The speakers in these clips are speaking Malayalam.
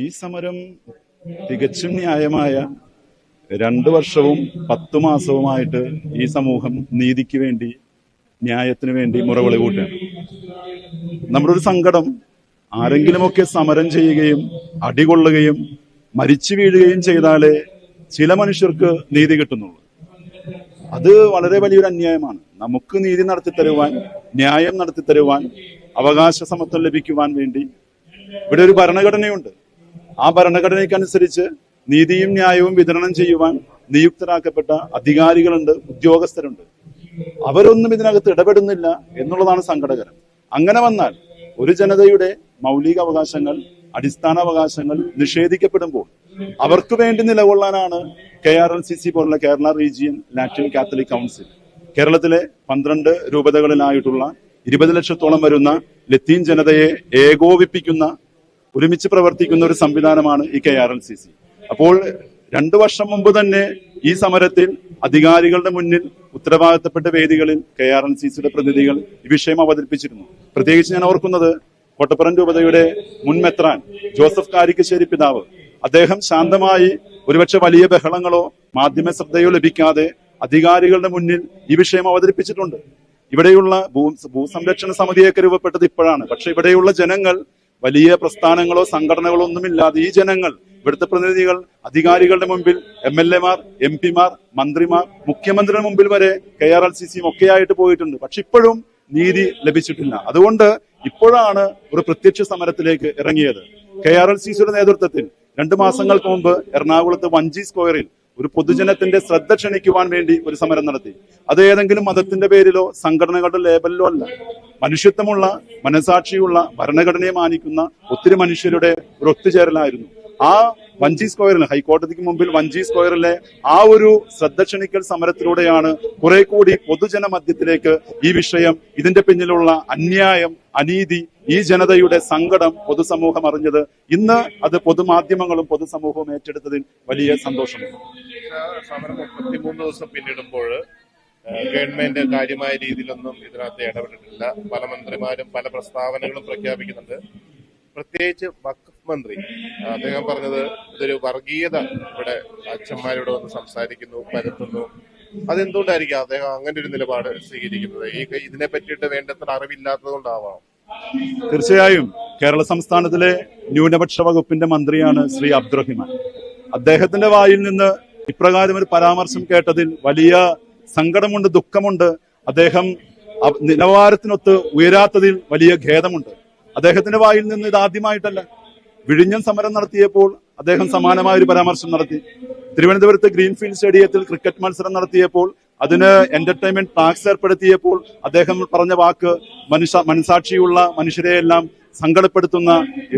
ഈ സമരം തികച്ചും ന്യായമായ 2 വർഷവും 10 മാസവുമായിട്ട് ഈ സമൂഹം നീതിക്ക് വേണ്ടി, ന്യായത്തിന് വേണ്ടി മുറവിളി കൂട്ടുകയാണ്. നമ്മുടെ ഒരു സങ്കടം, ആരെങ്കിലുമൊക്കെ സമരം ചെയ്യുകയും അടികൊള്ളുകയും മരിച്ചു വീഴുകയും ചെയ്താലേ ചില മനുഷ്യർക്ക് നീതി കിട്ടുന്നുള്ളൂ. അത് വളരെ വലിയൊരു അന്യായമാണ്. നമുക്ക് നീതി നടത്തിത്തരുവാൻ, ന്യായം നടത്തിത്തരുവാൻ, അവകാശ സമത്വം ലഭിക്കുവാൻ വേണ്ടി ഇവിടെ ഒരു ഭരണഘടനയുണ്ട്. ആ ഭരണഘടനയ്ക്കനുസരിച്ച് നീതിയും ന്യായവും വിതരണം ചെയ്യുവാൻ നിയുക്തരാക്കപ്പെട്ട അധികാരികളുണ്ട്, ഉദ്യോഗസ്ഥരുണ്ട്. അവരൊന്നും ഇതിനകത്ത് ഇടപെടുന്നില്ല എന്നുള്ളതാണ് സങ്കടകരം. അങ്ങനെ വന്നാൽ ഒരു ജനതയുടെ മൗലിക അവകാശങ്ങൾ, അടിസ്ഥാന അവകാശങ്ങൾ നിഷേധിക്കപ്പെടുമ്പോൾ അവർക്ക് വേണ്ടി നിലകൊള്ളാനാണ് KRLCC പോലുള്ള Kerala region Latin Catholic council. കേരളത്തിലെ 12 രൂപതകളിലായിട്ടുള്ള 20 ലക്ഷത്തോളം വരുന്ന ലത്തീൻ ജനതയെ ഏകോപിപ്പിക്കുന്ന, ഒരുമിച്ച് പ്രവർത്തിക്കുന്ന ഒരു സംവിധാനമാണ് ഈ KRLCC. അപ്പോൾ 2 വർഷം മുമ്പ് തന്നെ ഈ സമരത്തിൽ അധികാരികളുടെ മുന്നിൽ ഉത്തരവാദിത്തപ്പെട്ട വേദികളിൽ KRLCCയുടെ പ്രതിനിധികൾ ഈ വിഷയം അവതരിപ്പിച്ചിരുന്നു. പ്രത്യേകിച്ച് ഞാൻ ഓർക്കുന്നത് കോട്ടപ്പുറം രൂപതയുടെ മുൻ മെത്രാൻ ജോസഫ് കാരിക്കശ്ശേരി പിതാവ്, അദ്ദേഹം ശാന്തമായി, ഒരുപക്ഷെ വലിയ ബഹളങ്ങളോ മാധ്യമ ശ്രദ്ധയോ ലഭിക്കാതെ അധികാരികളുടെ മുന്നിൽ ഈ വിഷയം അവതരിപ്പിച്ചിട്ടുണ്ട്. ഇവിടെയുള്ള ഭൂസംരക്ഷണ സമിതിയൊക്കെ രൂപപ്പെട്ടത് ഇപ്പോഴാണ്. പക്ഷെ ഇവിടെയുള്ള ജനങ്ങൾ വലിയ പ്രസ്ഥാനങ്ങളോ സംഘടനകളോ ഒന്നുമില്ലാതെ ഈ ജനങ്ങൾ, ഇവിടുത്തെ പ്രതിനിധികൾ അധികാരികളുടെ മുമ്പിൽ, MLA മാർ, MP മാർ, മന്ത്രിമാർ, മുഖ്യമന്ത്രിയുടെ മുമ്പിൽ വരെ KRLCCയും ഒക്കെയായിട്ട് പോയിട്ടുണ്ട്. പക്ഷെ ഇപ്പോഴും നീതി ലഭിച്ചിട്ടില്ല. അതുകൊണ്ട് ഇപ്പോഴാണ് ഒരു പ്രത്യക്ഷ സമരത്തിലേക്ക് ഇറങ്ങിയത്. KRLCCയുടെ നേതൃത്വത്തിൽ 2 മാസങ്ങൾക്ക് മുമ്പ് എറണാകുളത്ത് വഞ്ചി സ്ക്വയറിൽ ഒരു പൊതുജനത്തിന്റെ ശ്രദ്ധ ക്ഷണിക്കുവാൻ വേണ്ടി ഒരു സമരം നടത്തി. അത് ഏതെങ്കിലും മതത്തിന്റെ പേരിലോ സംഘടനകളുടെ ലേബലിലോ അല്ല. മനുഷ്യത്വമുള്ള, മനസാക്ഷിയുള്ള, ഭരണഘടനയെ മാനിക്കുന്ന ഒത്തിരി മനുഷ്യരുടെ ഒരു ഒത്തുചേരലായിരുന്നു. ആ വഞ്ചി സ്ക്വയറിൽ, ഹൈക്കോടതിക്ക് മുമ്പിൽ വഞ്ചി സ്ക്വയറിലെ ആ ഒരു ശ്രദ്ധ ക്ഷണിക്കൽ സമരത്തിലൂടെയാണ് കുറെ കൂടി പൊതുജന മധ്യത്തിലേക്ക് ഈ വിഷയം, ഇതിന്റെ പിന്നിലുള്ള അന്യായം, അനീതി, ഈ ജനതയുടെ സങ്കടം പൊതുസമൂഹം അറിഞ്ഞത്. ഇന്ന് അത് പൊതുമാധ്യമങ്ങളും പൊതുസമൂഹവും ഏറ്റെടുത്തതിൽ വലിയ സന്തോഷമുണ്ട്. സമരം 33 ദിവസം പിന്നിടുമ്പോൾ ഗവൺമെന്റ് കാര്യമായ രീതിയിലൊന്നും ഇതിനകത്ത് ഇടപെട്ടിട്ടില്ല. പല മന്ത്രിമാരും പല പ്രസ്താവനകളും പ്രഖ്യാപിക്കുന്നുണ്ട്. പ്രത്യേകിച്ച് വഖഫ് മന്ത്രി അദ്ദേഹം പറഞ്ഞത് ഇതൊരു വർഗീയത ഇവിടെ അച്ഛന്മാരോട് വന്ന് സംസാരിക്കുന്നു, പരത്തുന്നു. അതെന്തുകൊണ്ടായിരിക്കും അദ്ദേഹം അങ്ങനെ ഒരു നിലപാട് സ്വീകരിക്കുന്നത്? ഇതിനെ പറ്റിയിട്ട് വേണ്ടത്ര അറിവില്ലാത്തത് കൊണ്ടാവാം. തീർച്ചയായും കേരള സംസ്ഥാനത്തിലെ ന്യൂനപക്ഷ വകുപ്പിന്റെ മന്ത്രിയാണ് ശ്രീ അബ്ദുറഹിമാൻ. അദ്ദേഹത്തിന്റെ വായിൽ നിന്ന് ഇപ്രകാരം ഒരു പരാമർശം കേട്ടതിൽ വലിയ സങ്കടമുണ്ട്, ദുഃഖമുണ്ട്. അദ്ദേഹം നിലവാരത്തിനൊത്ത് ഉയരാത്തതിൽ വലിയ ഖേദമുണ്ട്. അദ്ദേഹത്തിന്റെ വായിൽ നിന്ന് ഇതാദ്യമായിട്ടല്ല. വിഴിഞ്ഞം സമരം നടത്തിയപ്പോൾ അദ്ദേഹം സമാനമായ ഒരു പരാമർശം നടത്തി. തിരുവനന്തപുരത്ത് ഗ്രീൻഫീൽഡ് സ്റ്റേഡിയത്തിൽ ക്രിക്കറ്റ് മത്സരം നടത്തിയപ്പോൾ അതിന് എന്റർടൈൻമെന്റ് ടാക്സ് ഏർപ്പെടുത്തിയപ്പോൾ അദ്ദേഹം പറഞ്ഞ വാക്ക് മനസാക്ഷിയുള്ള മനുഷ്യരെയെല്ലാം സങ്കടപ്പെടുത്തുന്ന,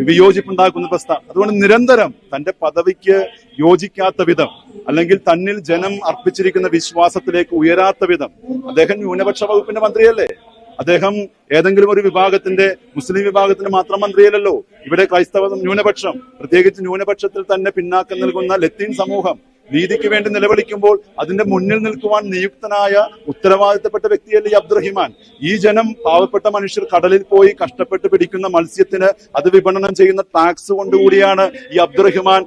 വിയോജിപ്പുണ്ടാക്കുന്ന പ്രസ്താവന. അതുകൊണ്ട് നിരന്തരം തന്റെ പദവിക്ക് യോജിക്കാത്ത വിധം, അല്ലെങ്കിൽ തന്നിൽ ജനം അർപ്പിച്ചിരിക്കുന്ന വിശ്വാസത്തിലേക്ക് ഉയരാത്ത വിധം, അദ്ദേഹം ന്യൂനപക്ഷ വകുപ്പിന്റെ മന്ത്രിയല്ലേ? അദ്ദേഹം ഏതെങ്കിലും ഒരു വിഭാഗത്തിന്റെ, മുസ്ലിം വിഭാഗത്തിന്റെ മാത്രം മന്ത്രിയല്ലല്ലോ. ഇവിടെ ക്രൈസ്തവ ന്യൂനപക്ഷം, പ്രത്യേകിച്ച് ന്യൂനപക്ഷത്തിൽ തന്നെ പിന്നാക്കം നൽകുന്ന ലത്തീൻ സമൂഹം നീതിക്ക് വേണ്ടി നിലവിളിക്കുമ്പോൾ അതിന്റെ മുന്നിൽ നിൽക്കുവാൻ നിയുക്തനായ, ഉത്തരവാദിത്തപ്പെട്ട വ്യക്തിയല്ലേ ഈ അബ്ദുറഹിമാൻ. ഈ ജനം, പാവപ്പെട്ട മനുഷ്യർ കടലിൽ പോയി കഷ്ടപ്പെട്ട് പിടിക്കുന്ന മത്സ്യത്തിന് അത് വിപണനം ചെയ്യുന്ന ടാക്സ് കൊണ്ടുകൂടിയാണ് ഈ അബ്ദുറഹിമാൻ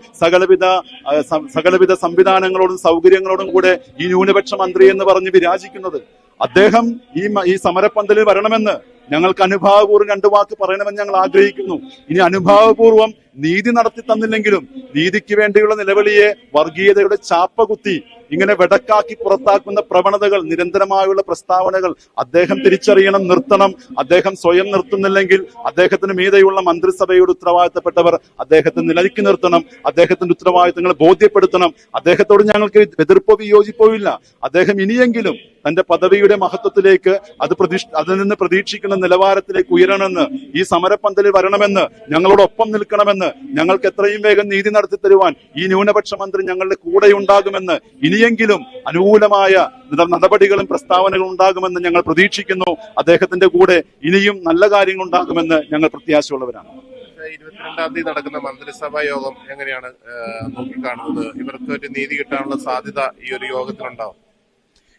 സകലവിധ സംവിധാനങ്ങളോടും സൗകര്യങ്ങളോടും കൂടെ ഈ ന്യൂനപക്ഷ മന്ത്രി എന്ന് പറഞ്ഞ് വിരാജിക്കുന്നത്. അദ്ദേഹം ഈ സമരപ്പന്തലിൽ വരണമെന്ന് ഞങ്ങൾക്ക് അനുഭാവപൂർവ്വം 2 വാക്ക് പറയണമെന്ന് ഞങ്ങൾ ആഗ്രഹിക്കുന്നു. ഇനി അനുഭാവപൂർവ്വം നീതി നടത്തി തന്നില്ലെങ്കിലും നീതിക്ക് വേണ്ടിയുള്ള നിലവിളിയെ വർഗീയതയുടെ ചാപ്പ കുത്തി ഇങ്ങനെ വെടക്കാക്കി പുറത്താക്കുന്ന പ്രവണതകൾ, നിരന്തരമായുള്ള പ്രസ്താവനകൾ അദ്ദേഹം തിരിച്ചറിയണം, നിർത്തണം. അദ്ദേഹം സ്വയം നിർത്തുന്നില്ലെങ്കിൽ അദ്ദേഹത്തിന് മീതെയുള്ള മന്ത്രിസഭയുടെ ഉത്തരവാദിത്തപ്പെട്ടവർ അദ്ദേഹത്തെ നിലയ്ക്ക് നിർത്തണം. അദ്ദേഹത്തിന്റെ ഉത്തരവാദിത്തങ്ങൾ ബോധ്യപ്പെടുത്തണം. അദ്ദേഹത്തോട് ഞങ്ങൾക്ക് എതിർപ്പോ വിയോജിപ്പോ ഇല്ല. അദ്ദേഹം ഇനിയെങ്കിലും തന്റെ പദവിയുടെ മഹത്വത്തിലേക്ക്, അതിൽ നിന്ന് പ്രതീക്ഷിക്കുന്ന നിലവാരത്തിലേക്ക് ഉയരണമെന്ന്, ഈ സമരപ്പന്തലിൽ വരണമെന്ന്, ഞങ്ങളോടൊപ്പം നിൽക്കണമെന്ന്, ഞങ്ങൾക്ക് എത്രയും വേഗം നീതി നടത്തി തരുവാൻ ഈ ന്യൂനപക്ഷ മന്ത്രി ഞങ്ങളുടെ കൂടെ ഉണ്ടാകുമെന്ന്, ഇനിയെങ്കിലും അനുകൂലമായ നടപടികളും പ്രസ്താവനകളും ഉണ്ടാകുമെന്ന് ഞങ്ങൾ പ്രതീക്ഷിക്കുന്നു. അദ്ദേഹത്തിന്റെ കൂടെ ഇനിയും നല്ല കാര്യങ്ങൾ ഉണ്ടാകുമെന്ന് ഞങ്ങൾ പ്രത്യാശയുള്ളവരാണ്. 22-ാം തീയതി നടക്കുന്ന മന്ത്രിസഭാ യോഗം എങ്ങനെയാണ് നോക്കിക്കാണുന്നത്? ഇവർക്ക് ഒരു നീതി കിട്ടാനുള്ള സാധ്യത ഈ ഒരു യോഗത്തിലുണ്ടാവും?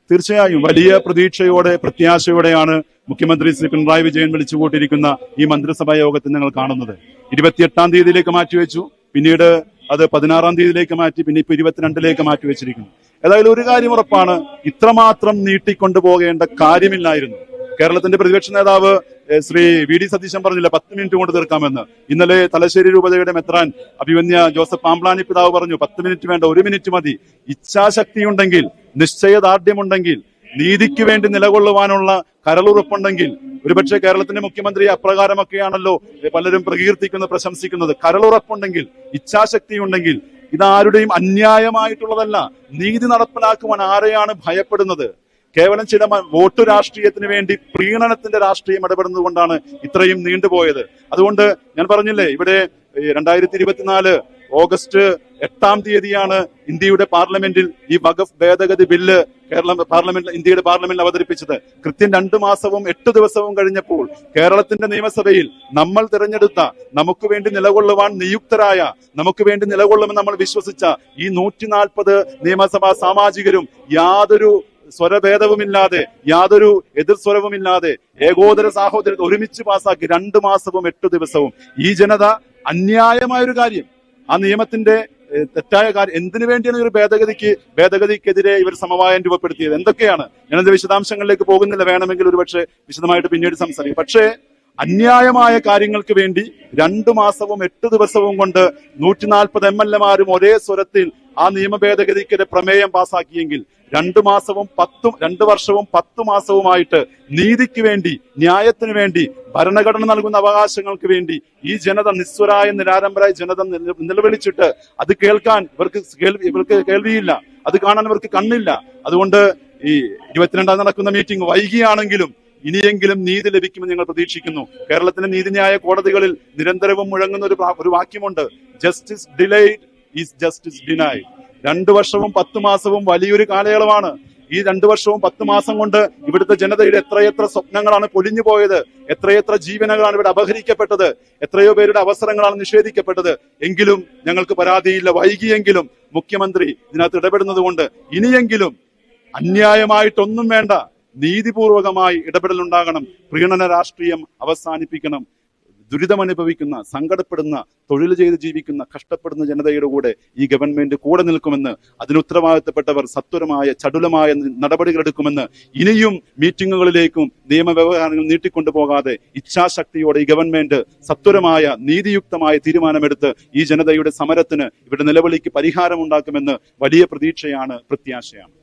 തീർച്ചയായും വലിയ പ്രതീക്ഷയോടെ, പ്രത്യാശയോടെയാണ് മുഖ്യമന്ത്രി ശ്രീ പിണറായി വിജയൻ വിളിച്ചുകൂട്ടിയിരിക്കുന്ന ഈ മന്ത്രിസഭാ യോഗത്തിൽ ഞങ്ങൾ കാണുന്നത്. 28-ാം തീയതിയിലേക്ക് മാറ്റിവെച്ചു. പിന്നീട് അത് 16-ാം തീയതിയിലേക്ക് മാറ്റി, പിന്നെ ഇപ്പൊ 22-ലേക്ക് മാറ്റി വെച്ചിരിക്കുന്നു. ഏതായാലും ഒരു കാര്യം ഉറപ്പാണ്, ഇത്രമാത്രം നീട്ടിക്കൊണ്ടു പോകേണ്ട കാര്യമില്ലായിരുന്നു. കേരളത്തിന്റെ പ്രതിപക്ഷ നേതാവ് ശ്രീ വി.ഡി. സതീശൻ പറഞ്ഞില്ല 10 മിനിറ്റ് കൊണ്ട് തീർക്കാമെന്ന്. ഇന്നലെ തലശ്ശേരി രൂപതയുടെ മെത്രാൻ അഭിവന്യ ജോസഫ് പാംപ്ലാനി പിതാവ് പറഞ്ഞു 10 മിനിറ്റ് വേണ്ട, 1 മിനിറ്റ് മതി. ഇച്ഛാശക്തിയുണ്ടെങ്കിൽ, നിശ്ചയദാർഢ്യമുണ്ടെങ്കിൽ, നീതിക്ക് വേണ്ടി നിലകൊള്ളുവാനുള്ള കരളുറപ്പുണ്ടെങ്കിൽ, ഒരുപക്ഷെ കേരളത്തിന്റെ മുഖ്യമന്ത്രി അപ്രകാരമൊക്കെയാണല്ലോ പലരും പ്രകീർത്തിക്കുന്നത്, പ്രശംസിക്കുന്നത്. കരളുറപ്പുണ്ടെങ്കിൽ, ഇച്ഛാശക്തിയുണ്ടെങ്കിൽ, ഇതാരുടെയും അന്യായമായിട്ടുള്ളതല്ല. നീതി നടപ്പിലാക്കുവാൻ ആരെയാണ് ഭയപ്പെടുന്നത്? കേവലം ചില വോട്ട് രാഷ്ട്രീയത്തിന് വേണ്ടി പ്രീണനത്തിന്റെ രാഷ്ട്രീയം ഇടപെടുന്നത് കൊണ്ടാണ് ഇത്രയും നീണ്ടുപോയത്. അതുകൊണ്ട് ഞാൻ പറഞ്ഞില്ലേ, ഇവിടെ 2024 ഓഗസ്റ്റ് 8-ാം തീയതിയാണ് ഇന്ത്യയുടെ പാർലമെന്റിൽ ഈ വഖഫ് ഭേദഗതി ബില്ല് ഇന്ത്യയുടെ പാർലമെന്റിൽ അവതരിപ്പിച്ചത്. കൃത്യം 2 മാസവും 8 ദിവസവും കഴിഞ്ഞപ്പോൾ കേരളത്തിന്റെ നിയമസഭയിൽ നമ്മൾ തിരഞ്ഞെടുത്ത, നമുക്ക് വേണ്ടി നിലകൊള്ളുവാൻ നിയുക്തരായ, നമുക്ക് വേണ്ടി നിലകൊള്ളുമെന്ന് നമ്മൾ വിശ്വസിച്ച ഈ 140 നിയമസഭാ സാമാജികരും യാതൊരു സ്വരഭേദവുമില്ലാതെ, യാതൊരു എതിർ സ്വരവുമില്ലാതെ ഏകോദര സാഹോദര്യത്തെ ഒരുമിച്ച് പാസാക്കി 2 മാസവും 8 ദിവസവും. ഈ ജനത അന്യായമായൊരു കാര്യം, ആ നിയമത്തിന്റെ തെറ്റായ കാര്യം, എന്തിനു വേണ്ടിയാണ് ഒരു ഭേദഗതിക്കെതിരെ ഇവർ സമവായം രൂപപ്പെടുത്തിയത്? എന്തൊക്കെയാണ്? ഞാനത് വിശദാംശങ്ങളിലേക്ക് പോകുന്നില്ല, വേണമെങ്കിൽ ഒരുപക്ഷെ വിശദമായിട്ട് പിന്നീട് സംസാരിക്കും. പക്ഷേ അന്യായമായ കാര്യങ്ങൾക്ക് വേണ്ടി 2 മാസവും 8 ദിവസവും കൊണ്ട് 140 MLA-മാരും ഒരേ സ്വരത്തിൽ ആ നിയമ ഭേദഗതിക്കെതിരെ പ്രമേയം പാസാക്കിയെങ്കിൽ 2 വർഷവും 10 മാസവുമായിട്ട് നീതിക്ക് വേണ്ടി, ന്യായത്തിന് വേണ്ടി, ഭരണഘടന നൽകുന്ന അവകാശങ്ങൾക്ക് വേണ്ടി ഈ ജനത, നിസ്വരായ നിരാരംഭരായ ജനത നിലവിളിച്ചിട്ട് അത് കേൾക്കാൻ ഇവർക്ക് കേൾവിയില്ല, അത് കാണാൻ ഇവർക്ക് കണ്ണില്ല. അതുകൊണ്ട് ഈ 22-ാം നടക്കുന്ന മീറ്റിംഗ് വൈകിയാണെങ്കിലും ഇനിയെങ്കിലും നീതി ലഭിക്കുമെന്ന് ഞങ്ങൾ പ്രതീക്ഷിക്കുന്നു. കേരളത്തിലെ നീതിന്യായ കോടതികളിൽ നിരന്തരവും മുഴങ്ങുന്ന ഒരു വാക്യമുണ്ട്, justice delayed is justice denied. 2 വർഷവും 10 മാസവും വലിയൊരു കാലയളവാണ്. ഈ 2 വർഷവും 10 മാസം കൊണ്ട് ഇവിടുത്തെ ജനതയുടെ എത്രയെത്ര സ്വപ്നങ്ങളാണ് പൊലിഞ്ഞു പോയത്, എത്രയെത്ര ജീവനുകളാണ് ഇവിടെ അപഹരിക്കപ്പെട്ടത്, എത്രയോ പേരുടെ അവസരങ്ങളാണ് നിഷേധിക്കപ്പെട്ടത്. എങ്കിലും ഞങ്ങൾക്ക് പരാതിയില്ല. വൈകിയെങ്കിലും മുഖ്യമന്ത്രി ഇതിനകത്ത് ഇടപെടുന്നത് കൊണ്ട് ഇനിയെങ്കിലും അന്യായമായിട്ടൊന്നും വേണ്ട, നീതിപൂർവകമായി ഇടപെടലുണ്ടാകണം. പ്രീണന രാഷ്ട്രീയം അവസാനിപ്പിക്കണം. ദുരിതമനുഭവിക്കുന്ന, സങ്കടപ്പെടുന്ന, തൊഴിൽ ചെയ്ത് ജീവിക്കുന്ന, കഷ്ടപ്പെടുന്ന ജനതയുടെ കൂടെ ഈ ഗവൺമെന്റ് കൂടെ നിൽക്കുമെന്ന്, അതിന് ഉത്തരവാദിത്തപ്പെട്ടവർ സത്വരമായ ചടുലമായ നടപടികളെടുക്കുമെന്ന്, ഇനിയും മീറ്റിങ്ങുകളിലേക്കും നിയമവ്യവഹാരങ്ങൾ നീട്ടിക്കൊണ്ടുപോകാതെ ഇച്ഛാശക്തിയോടെ ഈ ഗവൺമെന്റ് സത്വരമായ നീതിയുക്തമായ തീരുമാനമെടുത്ത് ഈ ജനതയുടെ സമരത്തിന്, ഇവരുടെ നിലവിളിക്ക് പരിഹാരമുണ്ടാക്കുമെന്ന് വലിയ പ്രതീക്ഷയാണ്, പ്രത്യാശയാണ്.